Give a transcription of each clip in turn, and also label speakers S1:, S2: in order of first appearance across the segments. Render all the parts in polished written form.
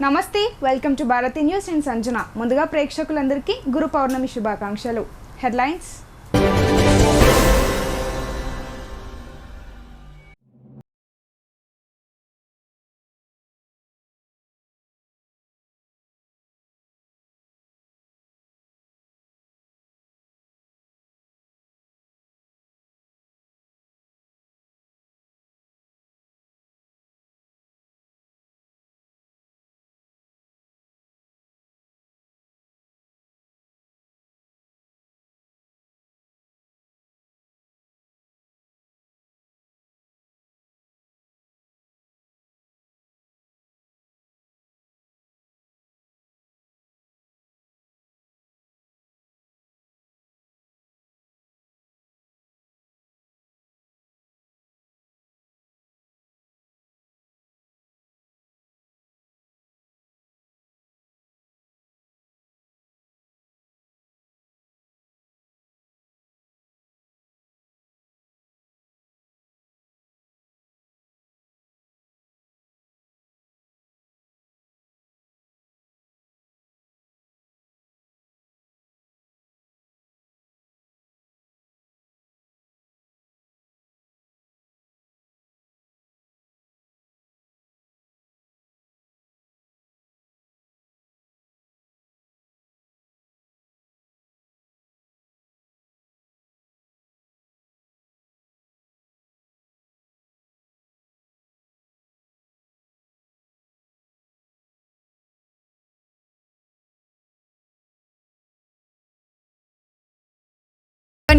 S1: నమస్తే, welcome to Bharati news. నేను సంజన. ముందుగా ప్రేక్షకులందరికీ గురు పౌర్ణమి శుభాకాంక్షలు. హెడ్లైన్స్.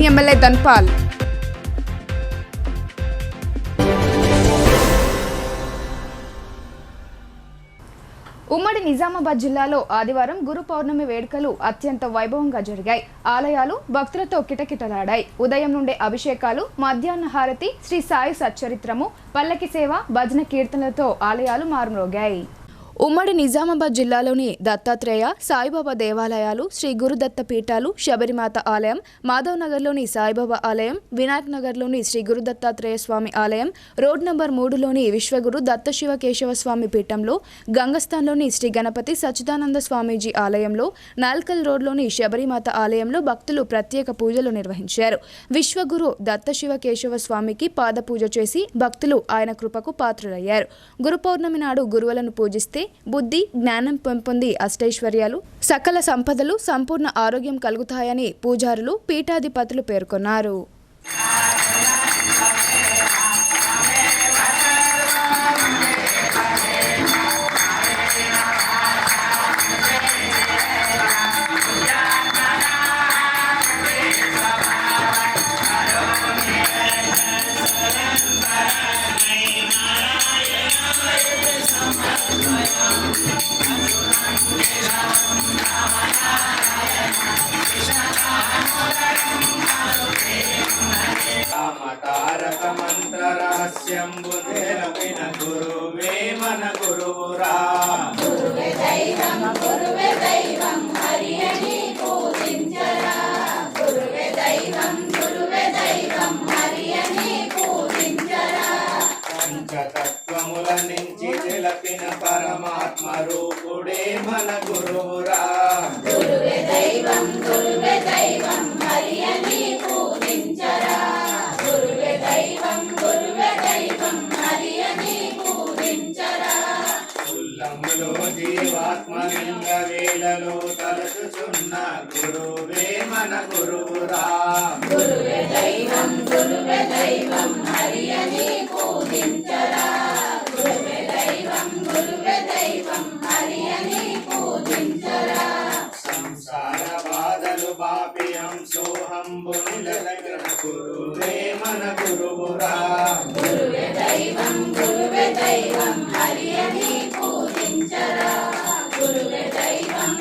S1: ఎమ్మెల్యే ధన్పాల్. ఉమ్మడి నిజామాబాద్ జిల్లాలో ఆదివారం గురు పౌర్ణమి వేడుకలు అత్యంత వైభవంగా జరిగాయి. ఆలయాలు భక్తులతో కిటకిటలాడాయి. ఉదయం నుండే అభిషేకాలు, మధ్యాహ్న హారతి, శ్రీ సాయి సచ్చరిత్రము, పల్లకి సేవ, భజన కీర్తనలతో ఆలయాలు మారుమ్రోగాయి. ఉమ్మడి నిజామాబాద్ జిల్లాలోని దత్తాత్రేయ, సాయిబాబా దేవాలయాలు, శ్రీ గురుదత్త పీఠాలు, శబరిమాత ఆలయం, మాధవ్ నగర్లోని సాయిబాబా ఆలయం, వినాయక్ నగర్లోని శ్రీ గురుదత్తాత్రేయ స్వామి ఆలయం, రోడ్ నంబర్ 3లోని విశ్వగురు దత్తశివ కేశవ స్వామి పీఠంలో, గంగస్థాన్లోని శ్రీ గణపతి సచ్చిదానంద స్వామీజీ ఆలయంలో, నాల్కల్ రోడ్లోని శబరిమాత ఆలయంలో భక్తులు ప్రత్యేక పూజలు నిర్వహించారు. విశ్వగురు దత్తశివ కేశవ స్వామికి పాద పూజ చేసి భక్తులు ఆయన కృపకు పాత్రులయ్యారు. గురు పౌర్ణమి నాడు గురువులను పూజిస్తే బుద్ధి, జ్ఞానం పెంపొంది అష్టైశ్వర్యాలు, సకల సంపదలు, సంపూర్ణ ఆరోగ్యం కలుగుతాయని పూజారులు, పీఠాధిపతులు పేర్కొన్నారు.
S2: తారక మంత్ర రహస్యం బుధేరపిన గురువే మన గురువురా.
S3: గురువే దైవం హరి అని పూజించరా. గురువే దైవం హరి అని పూజించరా.
S2: పంచతత్వముల నుంచి తెలిపిన పరమాత్మ రూపుడే మన గురువురా.
S3: గురువే దైవం హరి అని పూజించరా. గురువే దైవం హరి అని పూజించరా.
S2: ఉల్లంలో జీవాత్మలింగ వేళలో తలచుచున్న గురువే మన గురువురా.
S3: గురువే దైవం హరి అని పూజించరా. గురువే దైవం హరి అని పూజించరా.
S2: సంసార బాధలు పాపియం సోహంబు నిలగ్న గురువే మన గురువురా.
S3: గురువే దైవం హరి అని పూజించరా. గురువే దైవం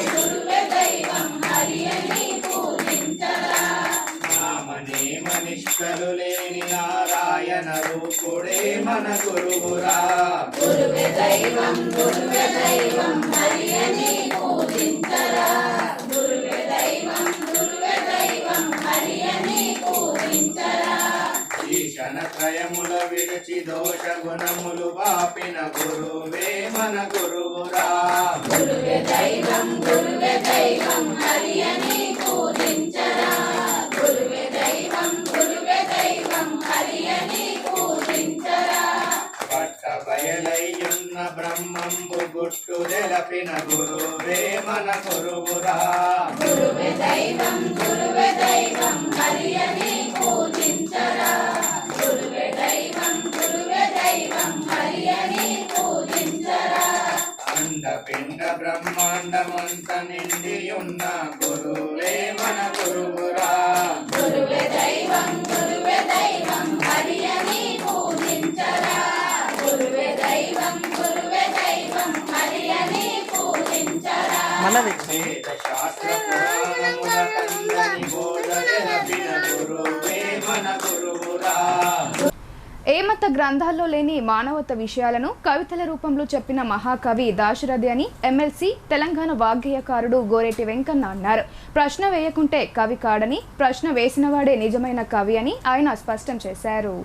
S3: హరి అని పూజించరా.
S2: మనిష్టలు లేని నారాయణ రూపుడే మన గురువురా.
S3: గురువే దైవం హరి అని పూజించరా. గురువే దైవం హరి అని పూజించరా.
S2: ఈశనత్రయముల దోషముల విడిచి దోష గుణములు వాపిన గురువే మన గురువురా.
S3: గురువే దైవం హరి అని పూజించరా. గురువే దైవం హరి అని పూజించరా.
S2: పట్ట బయలయ్యున్న బ్రహ్మంబు గుట్టు తెలపిన గురువే మన గురువురా.
S3: గురువే దైవం హరి అని పూజించరా. గురువే దైవం హరి అని పూజించరా.
S2: అండపిండ బ్రహ్మాండమంత నిండి ఉన్న గురువే మన గురువురా.
S3: గురువే దైవం హరి అని పూజించరా. గురువే దైవం హరి అని పూజించరా.
S2: వేద శాస్త్ర పురాణముల కందని బోధ తెలపిన గురువే మన గురువురా.
S1: ఏమత గ్రంథాల్లో లేని మానవత విషయాలను కవితల రూపంలో చెప్పిన మహాకవి దాశరథి అని ఎమ్మెల్సీ తెలంగాణ వాగ్గేయకారుడు గోరేటి వెంకన్న అన్నారు. ప్రశ్న వేయకుంటే కవి కాడని, ప్రశ్న వేసినవాడే నిజమైన కవి అని ఆయన స్పష్టం చేశారు.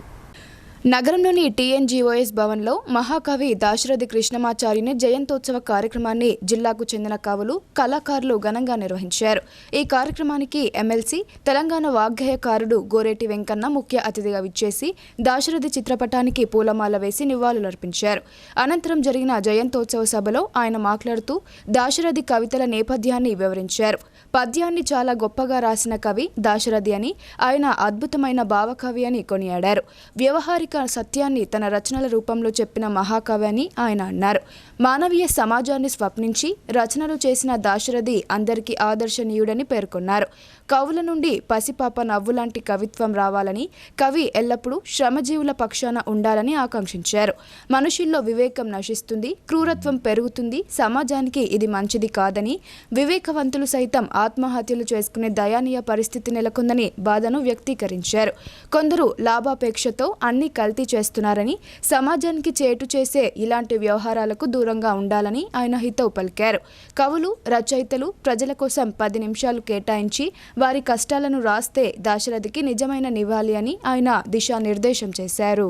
S1: నగరంలోని టీఎన్జీఓఎస్ భవన్లో మహాకవి దాశరథి కృష్ణమాచార్యుని జయంతోత్సవ కార్యక్రమాన్ని జిల్లాకు చెందిన కవులు, కళాకారులు ఘనంగా నిర్వహించారు. ఈ కార్యక్రమానికి ఎమ్మెల్సీ తెలంగాణ వాగ్గేయకారుడు గోరేటి వెంకన్న ముఖ్య అతిథిగా విచ్చేసి దాశరథి చిత్రపటానికి పూలమాల వేసి నివాళులర్పించారు. అనంతరం జరిగిన జయంతోత్సవ సభలో ఆయన మాట్లాడుతూ దాశరథి కవితల నేపథ్యాన్ని వివరించారు. పద్యాన్ని చాలా గొప్పగా రాసిన కవి దాశరథి అని, ఆయన అద్భుతమైన భావకవి అని కొనియాడారు. వ్యవహారిక సత్యాన్ని తన రచనల రూపంలో చెప్పిన మహాకవి అని ఆయన అన్నారు. మానవీయ సమాజాన్ని స్వప్నించి రచనలు చేసిన దాశరథి అందరికీ ఆదర్శనీయుడని పేర్కొన్నారు. కవుల నుండి పసిపాప నవ్వులాంటి కవిత్వం రావాలని, కవి ఎల్లప్పుడూ శ్రమజీవుల పక్షాన ఉండాలని ఆకాంక్షించారు. మనుషుల్లో వివేకం నశిస్తుంది, క్రూరత్వం పెరుగుతుంది, సమాజానికి ఇది మంచిది కాదని, వివేకవంతులు సైతం ఆత్మహత్యలు చేసుకునే దయానీయ పరిస్థితి నెలకొందని బాధను వ్యక్తీకరించారు. కొందరు లాభాపేక్షతో అన్ని కల్తీ చేస్తున్నారని, సమాజానికి చేటు చేసే ఇలాంటి వ్యవహారాలకు దూరంగా ఉండాలని ఆయన హితవు పలికారు. కవులు, రచయితలు ప్రజల కోసం 10 నిమిషాలు కేటాయించి వారి కష్టాలను రాస్తే దాశరథికి నిజమైన నివాళి అని ఆయన దిశానిర్దేశం చేశారు.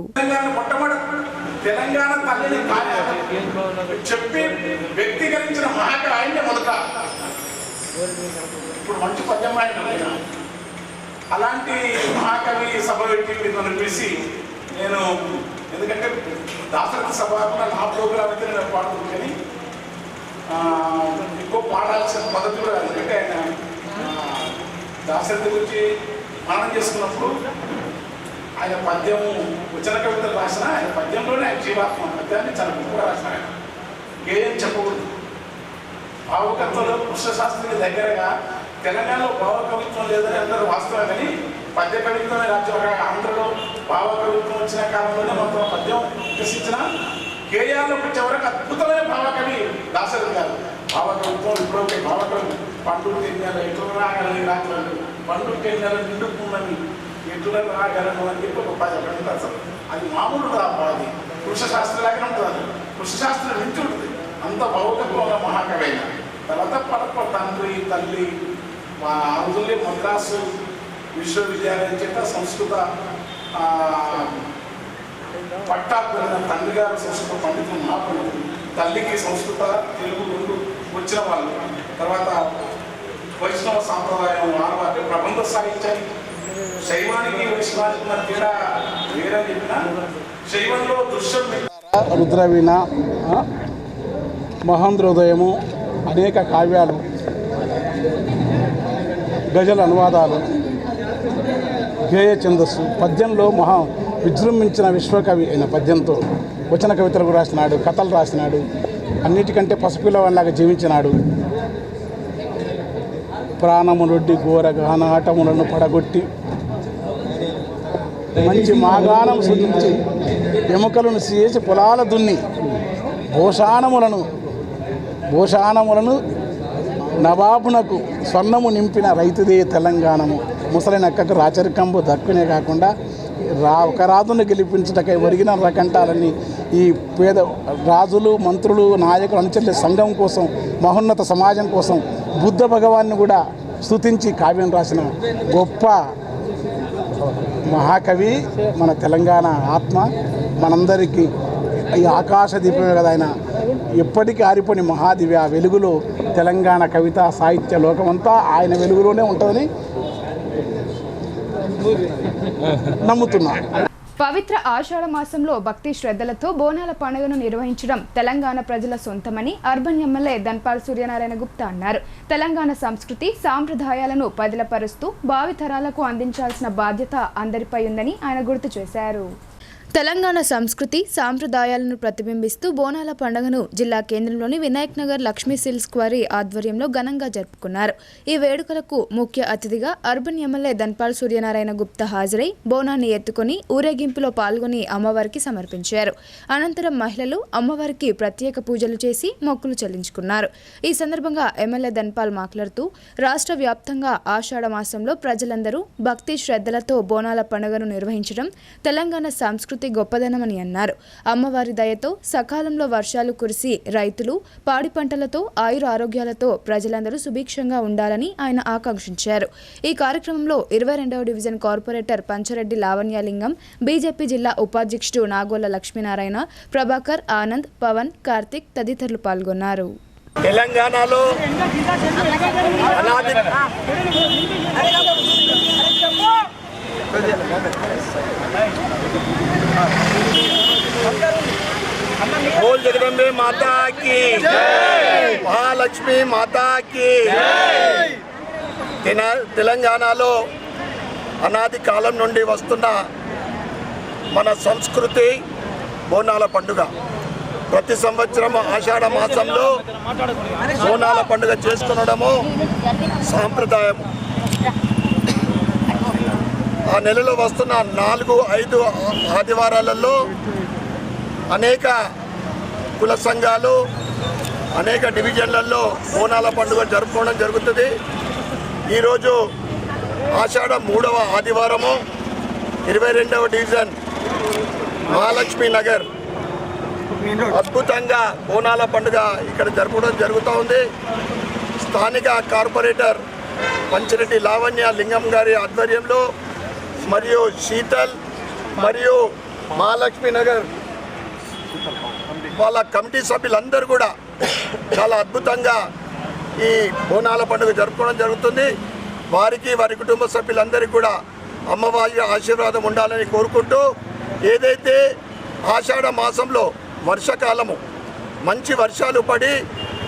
S4: తెలంగాణ తల్లిని చెప్పి వ్యక్తీకరించిన మహాకవి ఆయనే మొదట. ఇప్పుడు మంచి పద్యం ఆయన. అలాంటి మహాకవి సభ పెట్టి నన్ను పిలిచి, నేను ఎందుకంటే దాశరథి సభ నా ప్రోగ్రామ్ అయితే నేను పాడుతుంది, కానీ ఎక్కువ పాడాల్సిన పద్ధతి కూడా ఎందుకంటే ఆయన దాశరథి గురించి మననం చేసుకున్నప్పుడు ఆయన పద్యం వచన కవితలు రాసిన, ఆయన పద్యంలోనే ఆయన జీవాత్మ పద్యాన్ని చాలా గొప్పగా రాసిన. ఆయన ఏం చెప్పకూడదు. భావకత్వంలో కృష్ణశాస్త్రికి దగ్గరగా తెలంగాణలో భావకవిత్వం లేదని అందరూ వాస్తవం, కానీ పద్య కవిత్వమే రాజ్యం. ఆంధ్రలో భావకవిత్వం వచ్చిన కాలంలోనే మొత్తం పద్యం వికసించిన గేయాల్లో వచ్చే వరకు అద్భుతమైన భావకవి దాశరథి గారు. భావకవిత్వం ఇప్పుడు భావకవి పండుగ నెల ఎట్లు రాగలని రాగలను, పండుగ నెల నిండుకున్నవి ఎట్లా రాగలను అని చెప్పి ఒక పద్యం అసలు అది మామూలు అది కృష్ణశాస్త్రలాగానే ఉంటుంది. అది కృష్ణశాస్త్రం నుంచి ఉంటుంది. అంత భావకత్వంలో మహాకవి అయిన తర్వాత పరప తండ్రి తల్లి ఆ రోజుల్లో మద్రాసు విశ్వవిద్యాలయం చేత సంస్కృత పట్టాకు వెళ్ళిన తండ్రి గారు సంస్కృత పండితులు, మహాపండితులు. తల్లికి సంస్కృత తెలుగు రెండు వచ్చిన వాళ్ళు. తర్వాత వైష్ణవ సాంప్రదాయం అంటే ప్రబంధ సాహిత్యానికి శైవానికి వైష్ణవానికి ఉన్న తేడా వేరని చెప్పిన శైవంలో దృశ్యం
S5: రుద్రవీణ, మహేంద్రోదయము, అనేక కావ్యాలు, గజల అనువాదాలు, గేయ ఛందస్సు, పద్యంలో మహా విజృంభించిన విశ్వకవి అయిన పద్యంతో వచన కవితలకు రాసినాడు, కథలు రాసినాడు. అన్నిటికంటే పసిపిల్లవాడిలాగా జీవించినాడు. ప్రాణములొడ్డి ఘోర గానాటములను పడగొట్టి మంచి మాగానం సృజించి ఎముకలను చేసి పొలాల దున్ని భూషాణములను నవాబునకు స్వర్ణము నింపిన రైతుదే తెలంగాణము. ముసలి నక్కకు రాచరికంబు దక్కునే కాకుండా ఒక రాజును గెలిపించటకై ఒరిగిన రకంటాలని ఈ పేద రాజులు, మంత్రులు, నాయకులు అనుచరుల సంఘం కోసం, మహోన్నత సమాజం కోసం బుద్ధ భగవాన్ని కూడా స్తుతించి కావ్యం రాసిన గొప్ప మహాకవి, మన తెలంగాణ ఆత్మ, మనందరికీ ఈ ఆకాశ దీపమే కదా ఆయన. ఎప్పటికీ ఆరిపోని మహాదివ్య వెలుగులో తెలంగాణ కవిత సాహిత్య లోకమంతా ఆయన వెలుగులోనే ఉంటుందని నమ్ముతున్నా.
S1: పవిత్ర ఆషాఢ మాసంలో భక్తి శ్రద్ధలతో బోనాల పండుగను నిర్వహించడం తెలంగాణ ప్రజల సొంతమని అర్బన్ ఎమ్మెల్యే ధన్పాల్ సూర్యనారాయణ గుప్తా అన్నారు. తెలంగాణ సంస్కృతి సాంప్రదాయాలను పదిలపరుస్తూ భావితరాలకు అందించాల్సిన బాధ్యత అందరిపై ఉందని ఆయన గుర్తు చేశారు. తెలంగాణ సంస్కృతి సాంప్రదాయాలను ప్రతిబింబిస్తూ బోనాల పండుగను జిల్లా కేంద్రంలోని వినాయక్ నగర్ లక్ష్మీ సిల్క్స్ క్వారీ ఆధ్వర్యంలో ఘనంగా జరుపుకున్నారు. ఈ వేడుకలకు ముఖ్య అతిథిగా అర్బన్ ఎమ్మెల్యే ధన్పాల్ సూర్యనారాయణ గుప్తా హాజరై బోనాన్ని ఎత్తుకొని ఊరేగింపులో పాల్గొని అమ్మవారికి సమర్పించారు. అనంతరం మహిళలు అమ్మవారికి ప్రత్యేక పూజలు చేసి మొక్కులు చెల్లించుకున్నారు. ఈ సందర్భంగా ఎమ్మెల్యే ధన్పాల్ మాట్లాడుతూ రాష్ట్ర వ్యాప్తంగా ఆషాఢ మాసంలో ప్రజలందరూ భక్తి శ్రద్ధలతో బోనాల పండుగను నిర్వహించడం తెలంగాణ సంస్కృతి గొప్పదనమని అన్నారు. అమ్మవారి దయతో సకాలంలో వర్షాలు కురిసి రైతులు పాడి పంటలతో ఆయుర ఆరోగ్యాలతో ప్రజలందరూ సుభిక్షంగా ఉండాలని ఆయన ఆకాంక్షించారు. ఈ కార్యక్రమంలో 22వ డివిజన్ కార్పొరేటర్ పంచరెడ్డి లావణ్యలింగం, బీజేపీ జిల్లా ఉపాధ్యక్షుడు నాగోల లక్ష్మీనారాయణ, ప్రభాకర్, ఆనంద్, పవన్, కార్తిక్ తదితరులు పాల్గొన్నారు.
S6: తెలంగాణలో बोल जगदम्बे माता की जय, महालक्ष्मी माता की जय. తెలంగాణలో అనాది కాలం నుండి వస్తున్న మన సంస్కృతి బోనాల పండుగ. ప్రతి సంవత్సరం ఆషాఢ మాసంలో బోనాల పండుగ చేసుకునడము సాంప్రదాయం. ఆ నెలలో వస్తున్న 4-5 ఆదివారాలలో అనేక కుల సంఘాలు అనేక డివిజన్లలో బోనాల పండుగ జరుపుకోవడం జరుగుతుంది. ఈరోజు ఆషాఢ 3వ ఆదివారము 22వ డివిజన్ మహాలక్ష్మీ నగర్ అద్భుతంగా బోనాల పండుగ ఇక్కడ జరుపుకోవడం జరుగుతూ ఉంది. స్థానిక కార్పొరేటర్ పంచిరెడ్డి లావణ్య లింగం గారి ఆధ్వర్యంలో మరియు శీతల్ మరియు మహాలక్ష్మీ నగర్ వాళ్ళ కమిటీ సభ్యులందరూ కూడా చాలా అద్భుతంగా ఈ బోనాల పండుగ జరుపుకోవడం జరుగుతుంది. వారికి వారి కుటుంబ సభ్యులందరికీ కూడా అమ్మవారి ఆశీర్వాదం ఉండాలని కోరుకుంటూ, ఏదైతే ఆషాఢ మాసంలో వర్షాకాలము మంచి వర్షాలు పడి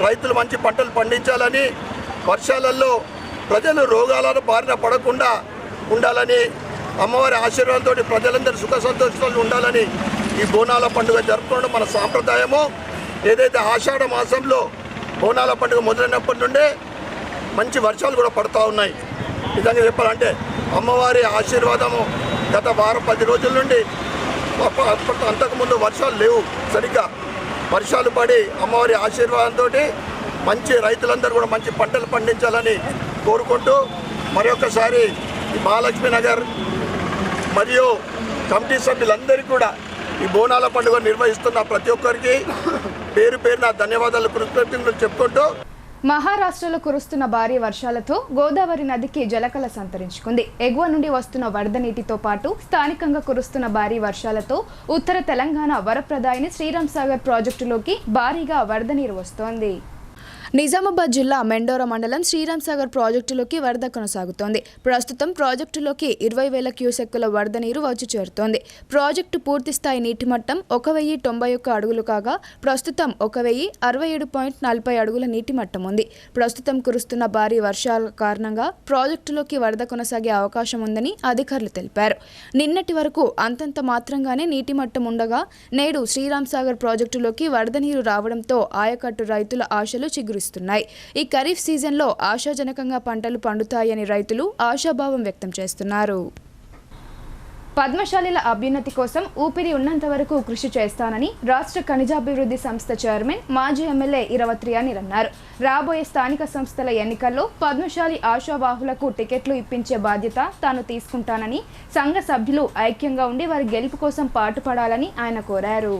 S6: రైతులు మంచి పంటలు పండించాలని, వర్షాలలో ప్రజలు రోగాల బారిన పడకుండా ఉండాలని, అమ్మవారి ఆశీర్వాదంతో ప్రజలందరూ సుఖ సంతోషాలు ఉండాలని ఈ బోనాల పండుగ జరుపుకోవడం మన సాంప్రదాయము. ఏదైతే ఆషాఢ మాసంలో బోనాల పండుగ మొదలైనప్పటి నుండే మంచి వర్షాలు కూడా పడుతూ ఉన్నాయి. నిజంగా చెప్పాలంటే అమ్మవారి ఆశీర్వాదము గత 10 రోజుల నుండి, అంతకుముందు వర్షాలు లేవు, సరిగ్గా వర్షాలు పడి అమ్మవారి ఆశీర్వాదంతో మంచి రైతులందరూ కూడా మంచి పంటలు పండించాలని కోరుకుంటూ మరొకసారి ఈ మహాలక్ష్మీ నగర్ మరియు కమిటీ సభ్యులందరికీ కూడా ఈ బోనాల పండుగ నిర్వహిస్తున్న ప్రతి ఒక్కరికి పేరు పేరున ధన్యవాదాలు కృతజ్ఞతలు చెప్పుకుంటూ,
S1: మహారాష్ట్రలో కురుస్తున్న భారీ వర్షాలతో గోదావరి నదికి జలకళ సంతరించుకుంది. ఎగువ నుండి వస్తున్న వరద నీటితో పాటు స్థానికంగా కురుస్తున్న భారీ వర్షాలతో ఉత్తర తెలంగాణ వరప్రదాయిని శ్రీరామ్ సాగర్ ప్రాజెక్టులోకి భారీగా వరద నీరు వస్తోంది. నిజామాబాద్ జిల్లా మెండోర మండలం శ్రీరామ్ సాగర్ ప్రాజెక్టులోకి వరద కొనసాగుతోంది. ప్రస్తుతం ప్రాజెక్టులోకి 20,000 క్యూసెక్కుల వరద నీరు వచ్చి చేరుతోంది. ప్రాజెక్టు పూర్తిస్థాయి నీటి మట్టం 1,091 అడుగులు కాగా ప్రస్తుతం 1,067.40 అడుగుల నీటి మట్టం ఉంది. ప్రస్తుతం కురుస్తున్న భారీ వర్షాల కారణంగా ప్రాజెక్టులోకి వరద కొనసాగే అవకాశం ఉందని అధికారులు తెలిపారు. నిన్నటి వరకు అంతంత మాత్రంగానే నీటి మట్టం ఉండగా నేడు శ్రీరామ్ సాగర్ ప్రాజెక్టులోకి వరద నీరు రావడంతో ఆయకట్టు రైతుల ఆశలు చిగురు ఈ ఖరీఫ్ సీజన్లో ఆశాజనకంగా పంటలు పండుతాయని రైతులు ఆశాభావం వ్యక్తం చేస్తున్నారు. పద్మశాలిల అభ్యున్నతి కోసం ఊపిరి ఉన్నంత వరకు కృషి చేస్తానని రాష్ట్ర ఖనిజాభివృద్ధి సంస్థ చైర్మన్ మాజీ ఎమ్మెల్యే ఇరవత్రి అనిల్ అన్నారు. రాబోయే స్థానిక సంస్థల ఎన్నికల్లో పద్మశాలి ఆశావాహులకు టికెట్లు ఇప్పించే బాధ్యత తాను తీసుకుంటానని, సంఘ సభ్యులు ఐక్యంగా ఉండి వారి గెలుపు కోసం పాటుపడాలని ఆయన కోరారు.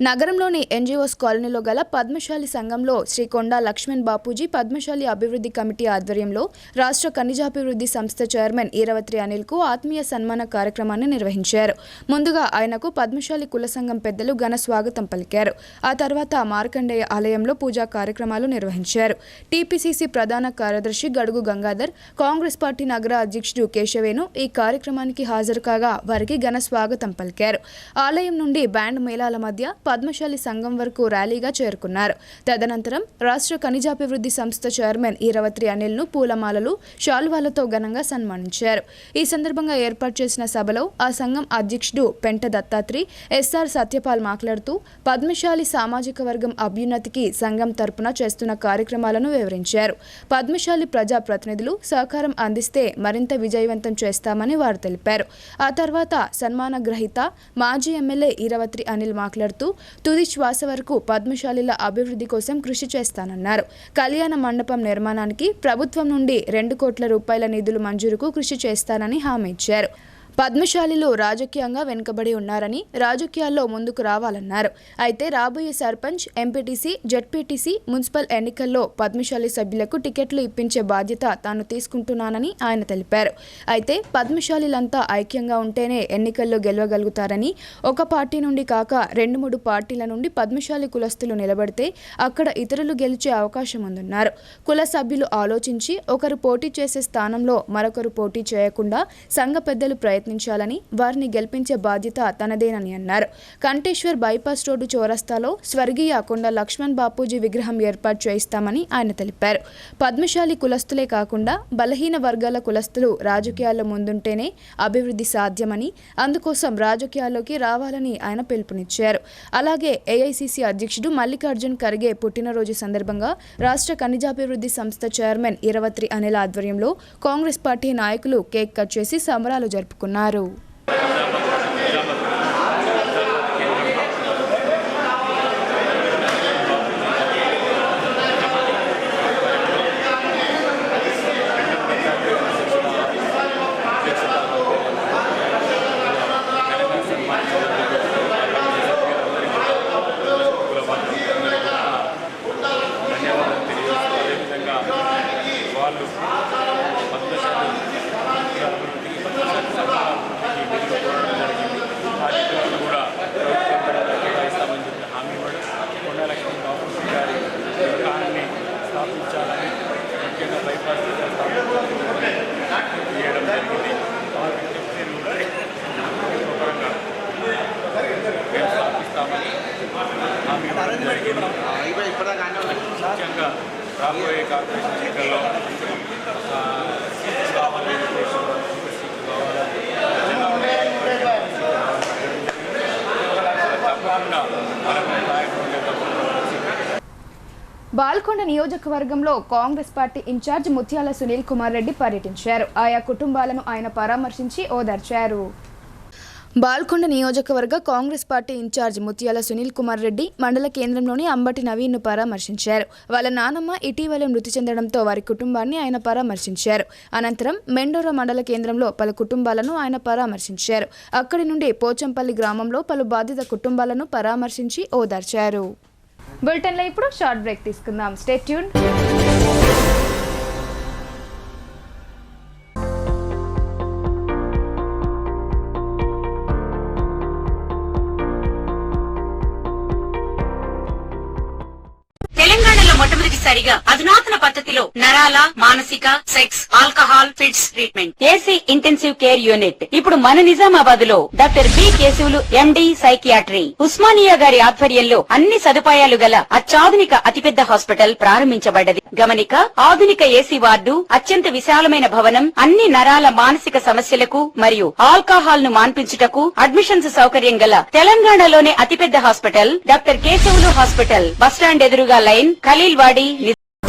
S1: నగరంలోని ఎన్జీఓస్ కాలనీలో గల పద్మశాలి సంఘంలో శ్రీ కొండా లక్ష్మణ్ బాపూజీ పద్మశాలి అభివృద్ధి కమిటీ ఆధ్వర్యంలో రాష్ట్ర ఖనిజాభివృద్ధి సంస్థ చైర్మన్ ఈరవత్రి అనిల్కు ఆత్మీయ సన్మాన కార్యక్రమాన్ని నిర్వహించారు. ముందుగా ఆయనకు పద్మశాలి కుల సంఘం పెద్దలు ఘన స్వాగతం పలికారు. ఆ తర్వాత మార్కండేయ ఆలయంలో పూజా కార్యక్రమాలు నిర్వహించారు. టీపీసీసీ ప్రధాన కార్యదర్శి గడుగు గంగాధర్, కాంగ్రెస్ పార్టీ నగర అధ్యక్షుడు కేశవేను ఈ కార్యక్రమానికి హాజరు కాగా వారికి ఘన స్వాగతం పలికారు. ఆలయం నుండి బ్యాండ్ మేళాల మధ్య పద్మశాలి సంఘం వరకు ర్యాలీగా చేరుకున్నారు. తదనంతరం రాష్ట్ర ఖనిజాభివృద్ధి సంస్థ చైర్మన్ ఈరవత్రి అనిల్ను పూలమాలలు, శాలువాలతో ఘనంగా సన్మానించారు. ఈ సందర్భంగా ఏర్పాటు చేసిన సభలో ఆ సంఘం అధ్యక్షుడు పెంట దత్తాత్రి ఎస్ఆర్ సత్యపాల్ మాట్లాడుతూ పద్మశాలి సామాజిక వర్గం అభ్యున్నతికి సంఘం తరపున చేస్తున్న కార్యక్రమాలను వివరించారు. పద్మశాలి ప్రజా ప్రతినిధులు సహకారం అందిస్తే మరింత విజయవంతం చేస్తామని వారు తెలిపారు. ఆ తర్వాత సన్మాన గ్రహీత మాజీ ఎమ్మెల్యే ఈరవత్రి అనిల్ మాట్లాడుతూ తుది శ్వాస వరకు పద్మశాలిల అభివృద్ధి కోసం కృషి చేస్తానన్నారు. కళ్యాణ మండపం నిర్మాణానికి ప్రభుత్వం నుండి 2 కోట్ల రూపాయల నిధులు మంజూరుకు కృషి చేస్తానని హామీ ఇచ్చారు. పద్మశాలిలు రాజకీయంగా వెనుకబడి ఉన్నారని, రాజకీయాల్లో ముందుకు రావాలన్నారు. అయితే రాబోయే సర్పంచ్, ఎంపీటీసీ, జెడ్పీటీసీ, మున్సిపల్ ఎన్నికల్లో పద్మశాలి సభ్యులకు టికెట్లు ఇప్పించే బాధ్యత తాను తీసుకుంటున్నానని ఆయన తెలిపారు. అయితే పద్మశాలిలంతా ఐక్యంగా ఉంటేనే ఎన్నికల్లో గెలవగలుగుతారని, ఒక పార్టీ నుండి కాక 2-3 పార్టీల నుండి పద్మశాలి కులస్తులు నిలబడితే అక్కడ ఇతరులు గెలిచే అవకాశం ఉందన్నారు. కుల సభ్యులు ఆలోచించి ఒకరు పోటీ చేసే స్థానంలో మరొకరు పోటీ చేయకుండా సంఘ పెద్దలు ప్రయత్నించాలని, వారిని గెలిపించే బాధ్యత తనదేనని అన్నారు. కంటేశ్వర్ బైపాస్ రోడ్డు చౌరస్తాలో స్వర్గీయ కొండా లక్ష్మణ్ బాపూజీ విగ్రహం ఏర్పాటు చేయిస్తామని ఆయన తెలిపారు. పద్మశాలి కులస్తులే కాకుండా బలహీన వర్గాల కులస్తులు రాజకీయాల్లో ముందుంటేనే అభివృద్ధి సాధ్యమని, అందుకోసం రాజకీయాల్లోకి రావాలని ఆయన పిలుపునిచ్చారు. అలాగే ఏఐసీసీ అధ్యక్షుడు మల్లికార్జున్ ఖర్గే పుట్టినరోజు సందర్భంగా రాష్ట్ర ఖనిజాభివృద్ధి సంస్థ చైర్మన్ ఈరవత్రి అనిల్ ఆధ్వర్యంలో కాంగ్రెస్ పార్టీ నాయకులు కేక్ కట్ చేసి సంబరాలు జరుపుకున్నారు.
S7: ముఖ్యంగా రాబోయే కార్పొరేషన్ ఎన్నికల్లో
S1: బాల్కొండ నియోజకవర్గంలో కాంగ్రెస్ పార్టీ ఇన్ఛార్జ్ ముత్యాల సునీల్ కుమార్ రెడ్డి పర్యటించారు. ఆయా కుటుంబాలను ఆయన పరామర్శించి ఓదార్చారు. బాల్కొండ నియోజకవర్గ కాంగ్రెస్ పార్టీ ఇన్ఛార్జ్ ముత్యాల సునీల్ కుమార్ రెడ్డి మండల కేంద్రంలోని అంబటి నవీన్ను పరామర్శించారు. వాళ్ళ నానమ్మ ఇటీవల మృతి చెందడంతో వారి కుటుంబాన్ని ఆయన పరామర్శించారు. అనంతరం మెండోర మండల కేంద్రంలో పలు కుటుంబాలను ఆయన పరామర్శించారు. అక్కడి నుండి పోచంపల్లి గ్రామంలో పలు బాధిత కుటుంబాలను పరామర్శించి ఓదార్చారు. బులెటిన్లో ఇప్పుడు షార్ట్ బ్రేక్ తీసుకుందాం. Stay tune.
S8: తెలంగాణలో మొట్టమొదటిసారిగా అధునాతన పద్ధతిలో నరాల, మానసిక, sex, alcohol, fits treatment, AC intensive care unit ఇప్పుడు మన నిజామాబాద్ లో doctor B Keshavulu MD psychiatry, Osmania గారి ఆధ్వర్యంలో అన్ని సదుపాయాలు గల అత్యాధునిక అతిపెద్ద హాస్పిటల్ ప్రారంభించబడ్డది. గమనిక, ఆధునిక ఏసీ వార్డు, అత్యంత విశాలమైన భవనం, అన్ని నరాల మానసిక సమస్యలకు మరియు ఆల్కహాల్ ను మాన్పించుటకు అడ్మిషన్స్ సౌకర్యం గల తెలంగాణలోనే అతిపెద్ద hospital doctor Keshavulu hospital, bus stand ఎదురుగా లైన్, ఖలీల్వాడి.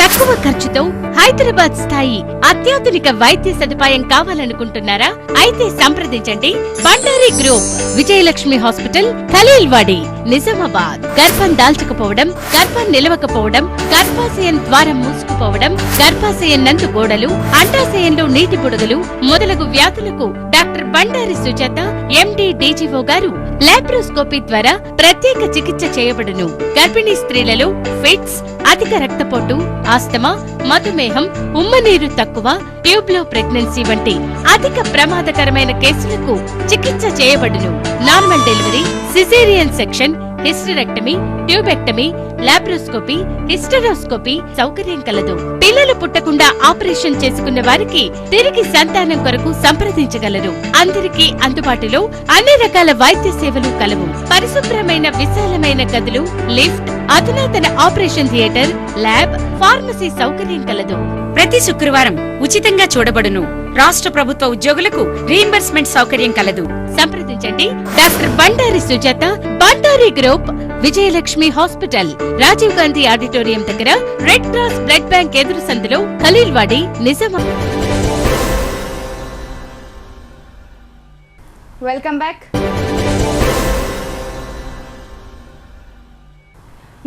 S9: తక్కువ ఖర్చుతో హైదరాబాద్ స్థాయి అత్యాధునిక వైద్య సదుపాయం కావాలనుకుంటున్నారా? అయితే సంప్రదించండి బండారి గ్రూప్, విజయలక్ష్మి హాస్పిటల్, ఖలీల్వాడి. నిజామాబాద్. గర్భం దాల్చకపోవడం, గర్భం నిలవకపోవడం, గర్భాశయం ద్వారం మూసుకుపోవడం, గర్భాశయం నందు గోడలు, అండాశయంలో నీటి బుడగలు మొదలగు వ్యాధులకు డాక్టర్ బండారి సుజాత ఎండి డీజీఓ గారు లాప్రోస్కోపీ ద్వారా ప్రత్యేక చికిత్స చేయబడును. గర్భిణీ స్త్రీలలో ఫిట్స్, అధిక రక్తపోటు, ఆస్తమా, మధుమేహం, ఉమ్మనీరు తక్కువ, ట్యూబ్లో ప్రెగ్నెన్సీ వంటి అధిక ప్రమాదకరమైన కేసులకు చికిత్స చేయబడును. Normal delivery, caesarean section, hysterectomy, tubectomy, laparoscopy, hysteroscopy సౌకర్యం కలదు. పిల్లలు పుట్టకుండా ఆపరేషన్ చేసుకున్న వారికి తిరిగి సంతానం కొరకు సంప్రదించగలరు. అందరికీ అందుబాటులో అన్ని రకాల వైద్య సేవలు కలవు. పరిశుభ్రమైన విశాలమైన గదులు, లిఫ్ట్, అధునాతన ఆపరేషన్ థియేటర్, ల్యాబ్, ఫార్మసీ సౌకర్యం కలదు.
S8: ప్రతి శుక్రవారం ఉచితంగా చూడబడును. రాష్ట్ర ప్రభుత్వ ఉద్యోగులకు రీయింబర్స్మెంట్ సౌకర్యం కలదు.
S9: సంప్రదించండి doctor Bandari Sujatha, Bandari group, Vijayalakshmi hospital, Rajiv Gandhi auditorium దగ్గర, రెడ్ క్రాస్ బ్లడ్ బ్యాంక్ ఎదురు సందులో, ఖలీల్వాడి, నిజామాబాద్.
S1: Welcome back.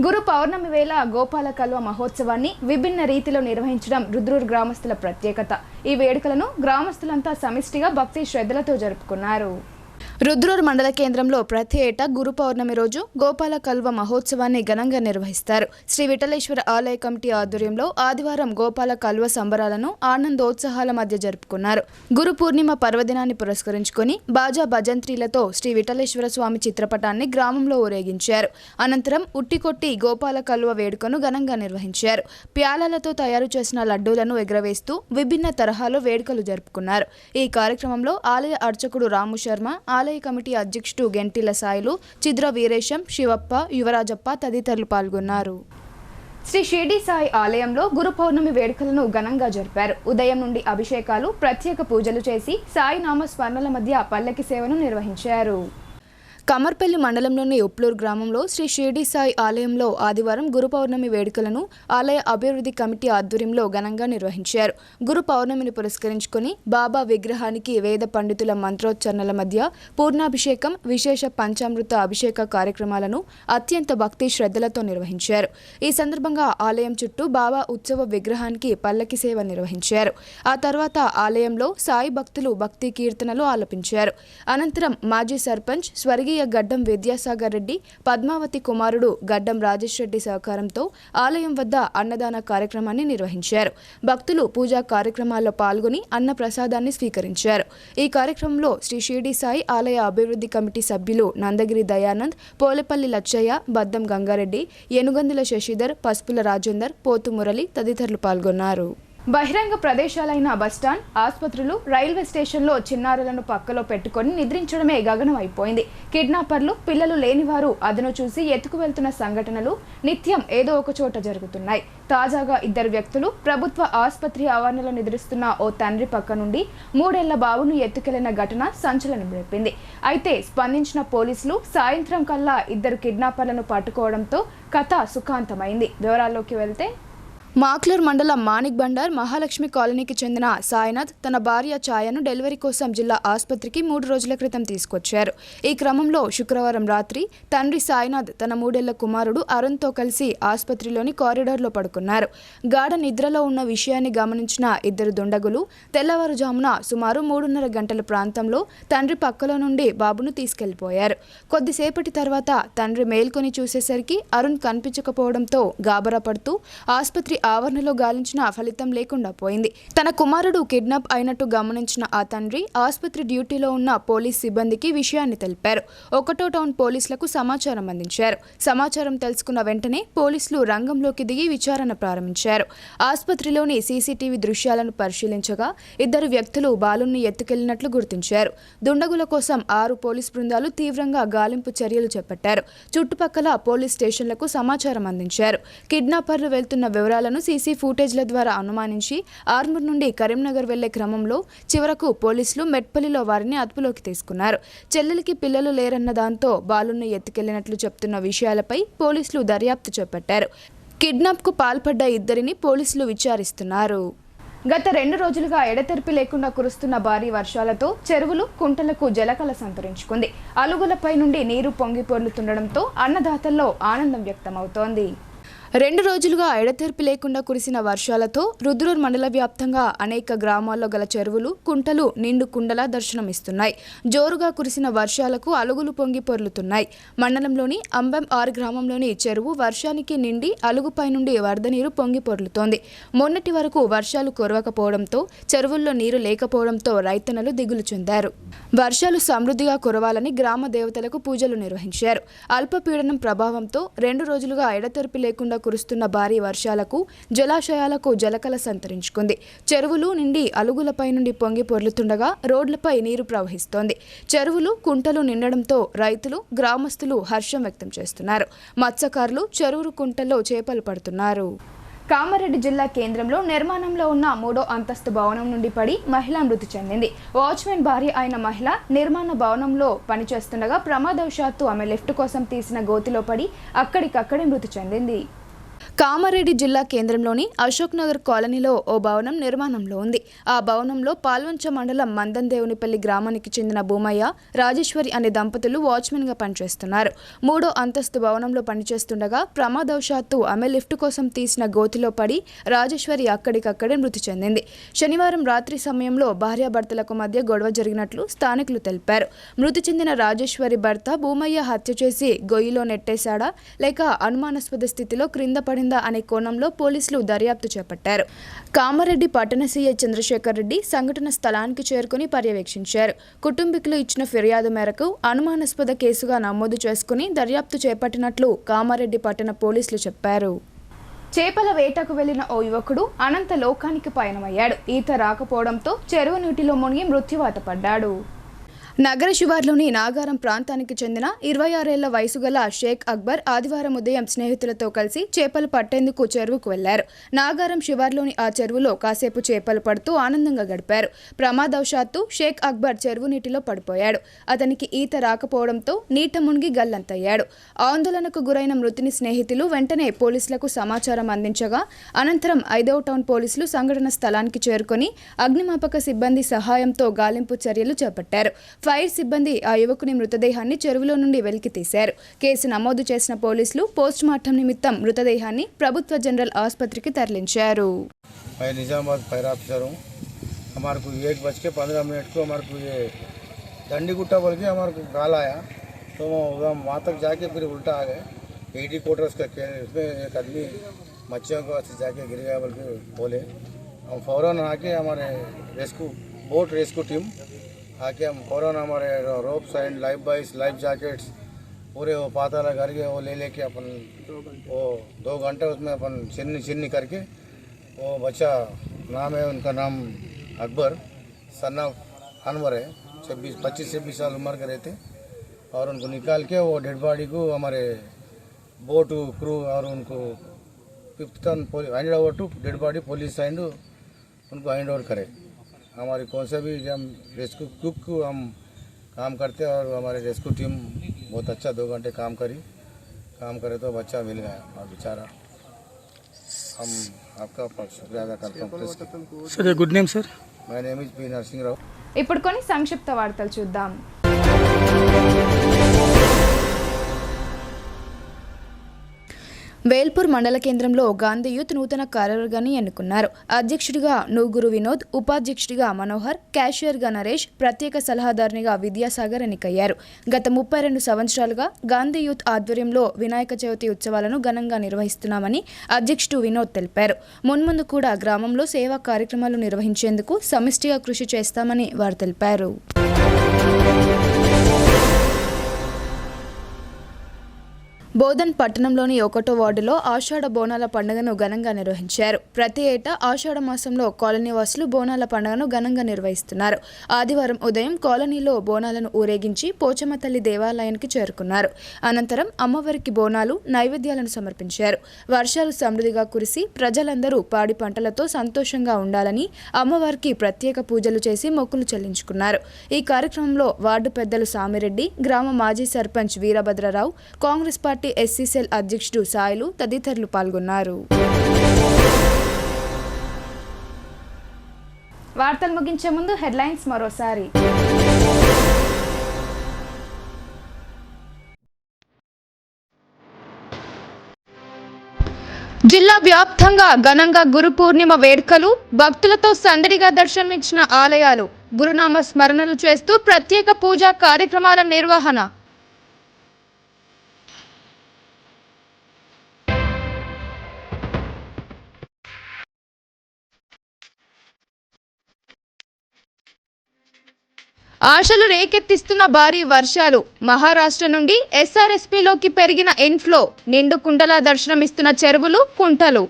S1: గురు పౌర్ణమి వేళ గోపాల కల్వ మహోత్సవాన్ని విభిన్న రీతిలో నిర్వహించడం రుద్రూరు గ్రామస్తుల ప్రత్యేకత. ఈ వేడుకలను గ్రామస్తులంతా సమిష్టిగా భక్తి శ్రద్ధలతో జరుపుకున్నారు. రుద్రూరు మండల కేంద్రంలో ప్రతి ఏటా గురు పౌర్ణమి రోజు గోపాల కల్వ మహోత్సవాన్ని ఘనంగా నిర్వహిస్తారు. శ్రీ విఠలేశ్వర ఆలయ కమిటీ ఆధ్వర్యంలో ఆదివారం గోపాల కల్వ సంబరాలను ఆనందోత్సాహాల మధ్య జరుపుకున్నారు. గురు పూర్ణిమ పర్వదినాన్ని పురస్కరించుకొని బాజా భజంత్రీలతో శ్రీ విఠలేశ్వర స్వామి చిత్రపటాన్ని గ్రామంలో ఊరేగించారు. అనంతరం ఉట్టికొట్టి గోపాల కల్వ వేడుకను ఘనంగా నిర్వహించారు. ప్యాలలతో తయారు చేసిన లడ్డూలను ఎగురవేస్తూ విభిన్న తరహాలో వేడుకలు జరుపుకున్నారు. ఈ కార్యక్రమంలో ఆలయ అర్చకుడు రాము శర్మ, ఆలయ కమిటీ అధ్యక్షుడు గెంటిల సాయిలు, చిద్ర వీరేశం, శివప్ప, యువరాజప్ప తదితరులు పాల్గొన్నారు. శ్రీ షిర్డీ సాయి ఆలయంలో గురు పౌర్ణమి వేడుకలను ఘనంగా జరిపారు. ఉదయం నుండి అభిషేకాలు, ప్రత్యేక పూజలు చేసి సాయి నామ స్మరణల మధ్య పల్లకి సేవను నిర్వహించారు. కమర్పల్లి మండలంలోని ఉప్లూరు గ్రామంలో శ్రీ షిర్డీ సాయి ఆలయంలో ఆదివారం గురు పౌర్ణమి వేడుకలను ఆలయ అభివృద్ధి కమిటీ ఆధ్వర్యంలో ఘనంగా నిర్వహించారు. గురు పౌర్ణమిని పురస్కరించుకొని బాబా విగ్రహానికి వేద పండితుల మంత్రోచ్చరణల మధ్య పూర్ణాభిషేకం, విశేష పంచామృత అభిషేక కార్యక్రమాలను అత్యంత భక్తి శ్రద్ధలతో నిర్వహించారు. ఈ సందర్భంగా ఆలయం చుట్టూ బాబా ఉత్సవ విగ్రహానికి పల్లకి సేవ నిర్వహించారు. ఆ తర్వాత ఆలయంలో సాయి భక్తులు భక్తి కీర్తనలు ఆలపించారు. అనంతరం మాజీ సర్పంచ్ స్వర్గీయ గడ్డం విద్యాసాగర్ రెడ్డి, పద్మావతి కుమారుడు గడ్డం రాజేష్ రెడ్డి సహకారంతో ఆలయం వద్ద అన్నదాన కార్యక్రమాన్ని నిర్వహించారు. భక్తులు పూజా కార్యక్రమాల్లో పాల్గొని అన్న ప్రసాదాన్ని స్వీకరించారు. ఈ కార్యక్రమంలో శ్రీ షిర్డీ సాయి ఆలయ అభివృద్ధి కమిటీ సభ్యులు నందగిరి దయానంద్, పోలేపల్లి లచ్చయ్య, బద్దం గంగారెడ్డి, ఏనుగందుల శశిధర్, పసుపుల రాజేందర్, పోతు మురళి తదితరులు పాల్గొన్నారు. బహిరంగ ప్రదేశాలైన బస్టాండ్, ఆసుపత్రులు, రైల్వే స్టేషన్లో చిన్నారులను పక్కలో పెట్టుకొని నిద్రించడమే గగనం అయిపోయింది. కిడ్నాపర్లు, పిల్లలు లేనివారు అదను చూసి ఎత్తుకు వెళ్తున్న సంఘటనలు నిత్యం ఏదో ఒక చోట జరుగుతున్నాయి. తాజాగా 2 వ్యక్తులు ప్రభుత్వ ఆసుపత్రి ఆవరణలో నిద్రిస్తున్న ఓ తండ్రి పక్క నుండి 3 ఏళ్ల బాబును ఎత్తుకెళ్లిన ఘటన సంచలనం రేపింది. అయితే స్పందించిన పోలీసులు సాయంత్రం కల్లా 2 కిడ్నాపర్లను పట్టుకోవడంతో కథ సుఖాంతమైంది. వివరాల్లోకి వెళ్తే మాక్లూర్ మండలం మాణిక్ బండార్ మహాలక్ష్మి కాలనీకి చెందిన సాయినాథ్ తన భార్య ఛాయను డెలివరీ కోసం జిల్లా ఆసుపత్రికి 3 రోజుల క్రితం తీసుకొచ్చారు. ఈ క్రమంలో శుక్రవారం రాత్రి తండ్రి సాయినాథ్ తన 3 ఏళ్ల కుమారుడు అరుణ్తో కలిసి ఆసుపత్రిలోని కారిడార్లో పడుకున్నారు. గాఢ నిద్రలో ఉన్న విషయాన్ని గమనించిన 2 దుండగులు తెల్లవారుజామున సుమారు 3:30 గంటల ప్రాంతంలో తండ్రి పక్కలో నుండి బాబును తీసుకెళ్లిపోయారు. కొద్దిసేపటి తర్వాత తండ్రి మేల్కొని చూసేసరికి అరుణ్ కనిపించకపోవడంతో గాబరా పడుతూ ఆసుపత్రి ఆవరణలో గాలించిన ఫలితం లేకుండా పోయింది. తన కుమారుడు కిడ్నాప్ అయినట్టు గమనించిన ఆ తండ్రి ఆసుపత్రి డ్యూటీలో ఉన్న పోలీస్ సిబ్బందికి విషయాన్ని తెలిపారు. 1వ టౌన్ పోలీసులకు సమాచారం అందించారు. సమాచారం తెలుసుకున్న వెంటనే పోలీసులు రంగంలోకి దిగి విచారణ ప్రారంభించారు. ఆసుపత్రిలోని సీసీటీవీ దృశ్యాలను పరిశీలించగా 2 వ్యక్తులు బాలుని ఎత్తుకెళ్లినట్లు గుర్తించారు. దుండగుల కోసం 6 పోలీస్ బృందాలు తీవ్రంగా గాలింపు చర్యలు చేపట్టారు. చుట్టుపక్కల పోలీస్ స్టేషన్లకు సమాచారం అందించారు. కిడ్నాపర్లు వెళ్తున్న వివరాలను సీసీ ఫుటేజ్ల ద్వారా అనుమానించి ఆర్మూర్ నుండి కరీంనగర్ వెళ్లే క్రమంలో చివరకు పోలీసులు మెట్పల్లిలో వారిని అదుపులోకి తీసుకున్నారు. చెల్లెలికి పిల్లలు లేరన్న దాంతో బాలుని ఎత్తుకెళ్లినట్లు చెప్తున్న విషయాలపై పోలీసులు దర్యాప్తు చేపట్టారు. కిడ్నాప్కు పాల్పడ్డ 2 పోలీసులు విచారిస్తున్నారు. గత 2 రోజులుగా ఎడతెరిపి లేకుండా కురుస్తున్న భారీ వర్షాలతో చెరువులు కుంటలకు జలకళ సంతరించుకుంది. అలుగులపై నుండి నీరు పొంగి పొర్లుతుండడంతో అన్నదాతల్లో ఆనందం వ్యక్తమవుతోంది. 2 రోజులుగా ఎడతెరిపి లేకుండా కురిసిన వర్షాలతో రుద్రూర్ మండల వ్యాప్తంగా అనేక గ్రామాల్లో గల చెరువులు కుంటలు నిండు కుండలా దర్శనమిస్తున్నాయి. జోరుగా కురిసిన వర్షాలకు అలుగులు పొంగి పొర్లుతున్నాయి. మండలంలోని అంబెం 6 గ్రామంలోని చెరువు వర్షానికి నిండి అలుగుపై నుండి వరద నీరు పొంగి పొర్లుతోంది. మొన్నటి వరకు వర్షాలు కురవకపోవడంతో చెరువుల్లో నీరు లేకపోవడంతో రైతన్నలు దిగులు చెందారు. వర్షాలు సమృద్ధిగా కురవాలని గ్రామ దేవతలకు పూజలు నిర్వహించారు. అల్పపీడనం ప్రభావంతో 2 రోజులుగా ఎడతెరిపి లేకుండా కురుస్తున్న భారీ వర్షాలకు జలాశయాలకు జలకళ సంతరించుకుంది. చెరువులు నిండి అలుగులపై నుండి పొంగి పొర్లుతుండగా రోడ్లపై నీరు ప్రవహిస్తోంది. చెరువులు కుంటలు నిండడంతో రైతులు గ్రామస్తులు హర్షం వ్యక్తం చేస్తున్నారు. మత్స్యకారులు చెరువు కుంటల్లో చేపలు పడుతున్నారు. కామారెడ్డి జిల్లా కేంద్రంలో నిర్మాణంలో ఉన్న 3వ అంతస్తు భవనం నుండి పడి మహిళ మృతి చెందింది. వాచ్మెన్ భార్య అయిన మహిళ నిర్మాణ భవనంలో పనిచేస్తుండగా ప్రమాదవశాత్తు ఆమె లిఫ్ట్ కోసం తీసిన గోతిలో పడి అక్కడికక్కడే మృతి చెందింది. కామారెడ్డి జిల్లా కేంద్రంలోని అశోక్ నగర్ కాలనీలో ఓ భవనం నిర్మాణంలో ఉంది. ఆ భవనంలో పాల్వంచ మండలం మందందేవునిపల్లి గ్రామానికి చెందిన భూమయ్య, రాజేశ్వరి అనే దంపతులు వాచ్మెన్గా పనిచేస్తున్నారు. 3వ అంతస్తు భవనంలో పనిచేస్తుండగా ప్రమాదవశాత్తు ఆమె లిఫ్ట్ కోసం తీసిన గోతిలో పడి రాజేశ్వరి అక్కడికక్కడే మృతి చెందింది. శనివారం రాత్రి సమయంలో భార్యాభర్తలకు మధ్య గొడవ జరిగినట్లు స్థానికులు తెలిపారు. మృతి చెందిన రాజేశ్వరి భర్త భూమయ్య హత్య చేసి గొయ్యిలో నెట్టేశాడా లేక అనుమానాస్పద స్థితిలో క్రింద పడిందా అనే కోణంలో పోలీసులు దర్యాప్తు చేపట్టారు. కామారెడ్డి పట్టణ సీఐ చంద్రశేఖర్ రెడ్డి సంఘటన స్థలానికి చేరుకుని పర్యవేక్షించారు. కుటుంబీకులు ఇచ్చిన ఫిర్యాదు మేరకు అనుమానాస్పద కేసుగా నమోదు చేసుకుని దర్యాప్తు చేపట్టినట్లు కామారెడ్డి పట్టణ పోలీసులు చెప్పారు. చేపల వేటకు వెళ్లిన ఓ యువకుడు అనంత లోకానికి పయనమయ్యాడు. ఈత రాకపోవడంతో చెరువు నీటిలో మునిగి మృత్యువాత పడ్డాడు. నగర శివార్లోని నాగారం ప్రాంతానికి చెందిన 26 ఏళ్ల వయసు గల షేక్ అక్బర్ ఆదివారం ఉదయం స్నేహితులతో కలిసి చేపలు పట్టేందుకు చెరువుకు వెళ్లారు. నాగారం శివార్లోని ఆ చెరువులో కాసేపు చేపలు పడుతూ ఆనందంగా గడిపారు. ప్రమాదవశాత్తు షేక్ అక్బర్ చెరువు నీటిలో పడిపోయాడు. అతనికి ఈత రాకపోవడంతో నీట మునిగి గల్లంతయ్యాడు. ఆందోళనకు గురైన మృతుని స్నేహితులు వెంటనే పోలీసులకు సమాచారం అందించగా అనంతరం 5వ టౌన్ పోలీసులు సంఘటన స్థలానికి చేరుకుని అగ్నిమాపక సిబ్బంది సహాయంతో గాలింపు చర్యలు చేపట్టారు. ఫైర్ సిబ్బంది ఆ యువకుని మృతదేహాన్ని చెరువులో నుండి వెలికి తీశారు. కేసు నమోదు చేసిన పోలీసులు పోస్టుమార్టం నిమిత్తం మృతదేహాన్ని ప్రభుత్వ జనరల్ ఆసుపత్రికి తరలించారు.
S10: मैं निजामाबाद फायर ऑफिसर हूँ. हमारे को 1:15 को हमारे को ये डंडी गुट्टा बोल के हमारे को गाल आया तो हम वहाँ तक जाके फिर उल्टा आ गए. 80 क्वार्टर्स का इसमें एक आदमी मच्छियों को जाके गिर गया बोल के बोले. हम फ़ौरन आके हमारे रेस्क्यू टीम आके हम फ़ौरन हमारे ropes and life boys life jackets पूरे वो पाताला करके वो लेके अपन वो 2 घंटे उसमें अपन छिन्नी करके वो बच्चा नाम है उनका नाम अकबर सन ऑफ अनवर है. 25-26 साल उम्र के रहते और उनको निकाल के वो डेड बॉडी को हमारे बोट क्रू और उनको 5th टन hand over to dead body police and उनको हैंड ओवर करे. हमारी कौन सा भी हम रेस्क्यू कुक हम काम करते हैं और हमारी रेस्क्यू टीम बहुत अच्छा 2 घंटे काम करे तो बच्चा मिल गया और बेचारा हम आपका शुक्रिया अदा करता हूँ.
S5: Sir good name sir.
S10: My name is P Narasimha Rao.
S1: ఇప్పుడు కొన్ని సంక్షిప్త వార్తలు చూద్దాం. వేల్పూర్ మండల కేంద్రంలో గాంధీ యూత్ నూతన కార్యవర్గాన్ని ఎన్నుకున్నారు. అధ్యక్షుడిగా నూగురు వినోద్, ఉపాధ్యక్షుడిగా మనోహర్, క్యాషియర్గా నరేష్, ప్రత్యేక సలహాదారునిగా విద్యాసాగర్ ఎన్నికయ్యారు. గత 32 సంవత్సరాలుగా గాంధీ యూత్ ఆధ్వర్యంలో వినాయక చవితి ఉత్సవాలను ఘనంగా నిర్వహిస్తున్నామని అధ్యక్షుడు వినోద్ తెలిపారు. మున్ముందు కూడా గ్రామంలో సేవా కార్యక్రమాలు నిర్వహించేందుకు సమిష్టిగా కృషి చేస్తామని వారు తెలిపారు. బోధన్ పట్టణంలోని 1వ వార్డులో ఆషాఢ బోనాల పండుగను ఘనంగా నిర్వహించారు. ప్రతి ఏటా ఆషాఢ మాసంలో కాలనీ వాసులు బోనాల పండుగను ఘనంగా నిర్వహిస్తున్నారు. ఆదివారం ఉదయం కాలనీలో బోనాలను ఊరేగించి పోచమ్మ తల్లి దేవాలయానికి చేరుకున్నారు. అనంతరం అమ్మవారికి బోనాలు, నైవేద్యాలను సమర్పించారు. వర్షాలు సమృద్ధిగా కురిసి ప్రజలందరూ పాడి పంటలతో సంతోషంగా ఉండాలని అమ్మవారికి ప్రత్యేక పూజలు చేసి మొక్కులు చెల్లించుకున్నారు. ఈ కార్యక్రమంలో వార్డు పెద్దలు సామిరెడ్డి, గ్రామ మాజీ sarpanch Veerabhadrarao, Congress party SC cell అధ్యక్షుడు సాయిలు తదితరులు పాల్గొన్నారు. వార్తలు ముగించే ముందు హెడ్లైన్స్ మరోసారి. జిల్లా వ్యాప్తంగా ఘనంగా గురు పూర్ణిమ వేడుకలు, భక్తులతో సందడిగా దర్శనమిచ్చిన ఆలయాలు, గురునామ స్మరణలు చేస్తూ ప్రత్యేక పూజా కార్యక్రమాల నిర్వహణ. ఆశలు రేకెత్తిస్తున్న భారీ వర్షాలు, మహారాష్ట్ర నుండి ఎస్ఆర్ఎస్పీలోకి పెరిగిన ఇన్ఫ్లో, నిండు కుండలా దర్శనమిస్తున్న చెరువులు, కుంటలు.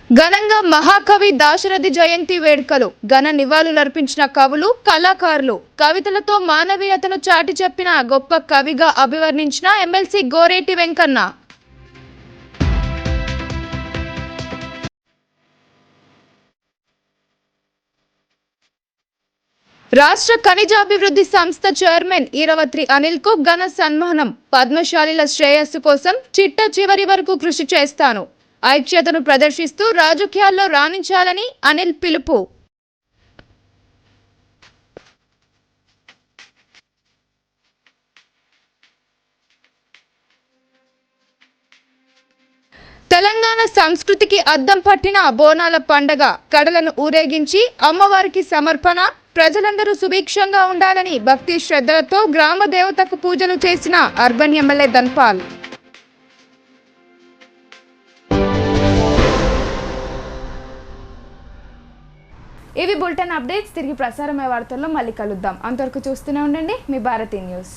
S1: ఘనంగా మహాకవి దాశరథి జయంతి వేడుకలు, ఘన నివాళులర్పించిన కవులు, కళాకారులు, కవితలతో మానవీయతను చాటి చెప్పిన గొప్ప కవిగా అభివర్ణించిన ఎమ్మెల్సీ గోరేటి వెంకన్న. రాష్ట్ర ఖనిజాభివృద్ధి సంస్థ చైర్మన్ ఈరవత్రి అనిల్ కు ఘన సన్మానం. పద్మశాలిల శ్రేయస్సు కోసం చిట్ట చివరి వరకు కృషి చేస్తాను. ఐక్యతను ప్రదర్శిస్తూ రాజకీయాల్లో రాణించాలని అనిల్ పిలుపు. తెలంగాణ సంస్కృతికి అద్దం పట్టిన బోనాల పండగ, కడలను ఊరేగించి అమ్మవారికి సమర్పణ. ప్రజలందరూ సుభిక్షంగా ఉండాలని భక్తి శ్రద్ధలతో గ్రామ దేవతకు పూజలు చేసిన అర్బన్ ఎమ్మెల్యే ధన్పాల్. ఇవి బులెటిన్ అప్డేట్స్. తిరిగి ప్రసారమయ్యే వార్తల్లో మళ్ళీ కలుద్దాం. అంతవరకు చూస్తూనే ఉండండి మీ భారతీ న్యూస్.